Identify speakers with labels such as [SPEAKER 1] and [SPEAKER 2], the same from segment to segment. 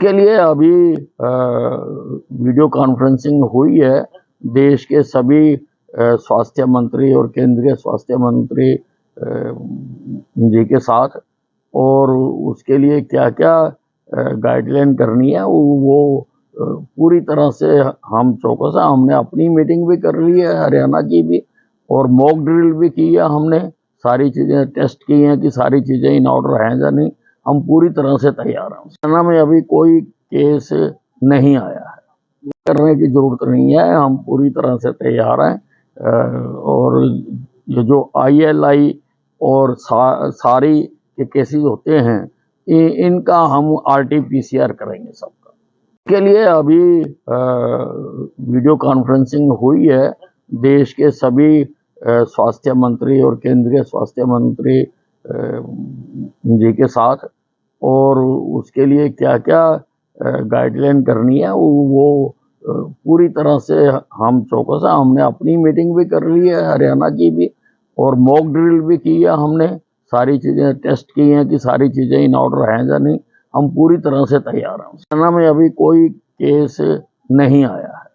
[SPEAKER 1] के लिए अभी वीडियो कॉन्फ्रेंसिंग हुई है देश के सभी स्वास्थ्य मंत्री और केंद्रीय स्वास्थ्य मंत्री जी के साथ। और उसके लिए क्या क्या गाइडलाइन करनी है वो पूरी तरह से हम चौकस है। हमने अपनी मीटिंग भी कर ली है, हरियाणा की भी, और मॉक ड्रिल भी की है। हमने सारी चीज़ें टेस्ट की हैं कि सारी चीज़ें इन ऑर्डर हैं या नहीं। हम पूरी तरह से तैयार हैं। हरियाणा में अभी कोई केस नहीं आया है, करने की जरूरत नहीं है। हम पूरी तरह से तैयार हैं। और ये जो ILI और सारी के केसेस होते हैं, इनका हम RT-PCR करेंगे सबका। के लिए अभी वीडियो कॉन्फ्रेंसिंग हुई है देश के सभी स्वास्थ्य मंत्री और केंद्रीय स्वास्थ्य मंत्री जी के साथ। और उसके लिए क्या क्या गाइडलाइन करनी है वो पूरी तरह से हम चौकस है। हमने अपनी मीटिंग भी कर ली है, हरियाणा की भी, और मॉक ड्रिल भी की है। हमने सारी चीज़ें टेस्ट की हैं कि सारी चीज़ें इन ऑर्डर हैं या नहीं। हम पूरी तरह से तैयार हैं। हरियाणा में अभी कोई केस नहीं आया है,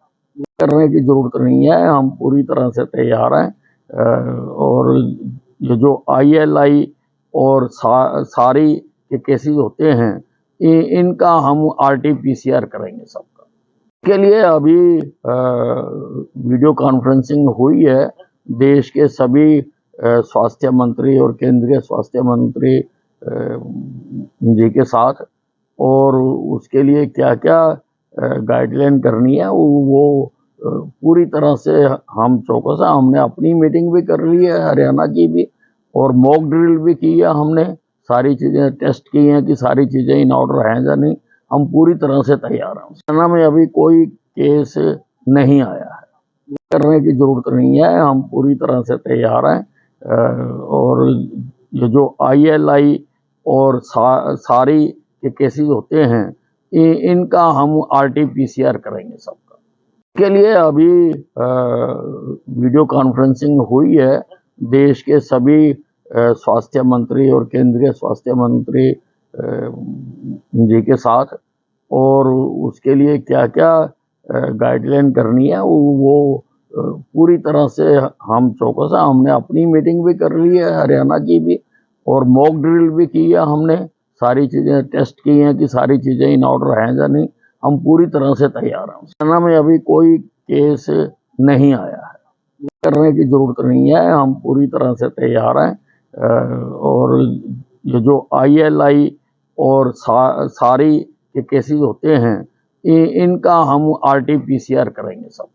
[SPEAKER 1] करने की जरूरत नहीं है। हम पूरी तरह से तैयार हैं। और ये जो ILI और सारी के केसेस होते हैं, इनका हम RT-PCR करेंगे सबका। के लिए अभी वीडियो कॉन्फ्रेंसिंग हुई है देश के सभी स्वास्थ्य मंत्री और केंद्रीय स्वास्थ्य मंत्री जी के साथ। और उसके लिए क्या क्या गाइडलाइन करनी है वो पूरी तरह से हम चौकस है। हमने अपनी मीटिंग भी कर ली है, हरियाणा की भी, और मॉक ड्रिल भी की है। हमने सारी चीज़ें टेस्ट की हैं कि सारी चीज़ें इन ऑर्डर हैं या नहीं। हम पूरी तरह से तैयार हैं। हरियाणा में अभी कोई केस नहीं आया है, करने की जरूरत नहीं है। हम पूरी तरह से तैयार हैं। और ये जो ILI और सारी के केसेस होते हैं, इनका हम RT-PCR करेंगे सबका। के लिए अभी वीडियो कॉन्फ्रेंसिंग हुई है देश के सभी स्वास्थ्य मंत्री और केंद्रीय स्वास्थ्य मंत्री जी के साथ। और उसके लिए क्या क्या गाइडलाइन करनी है वो पूरी तरह से हम चौकस है। हमने अपनी मीटिंग भी कर ली है, हरियाणा की भी, और मॉक ड्रिल भी की है। हमने सारी चीज़ें टेस्ट की हैं कि सारी चीज़ें इन ऑर्डर हैं या नहीं। हम पूरी तरह से तैयार हैं। हरियाणा में अभी कोई केस नहीं आया है, करने की जरूरत नहीं है। हम पूरी तरह से तैयार हैं। और ये जो ILI और सारी के केसेस होते हैं, इनका हम RT-PCR करेंगे सब।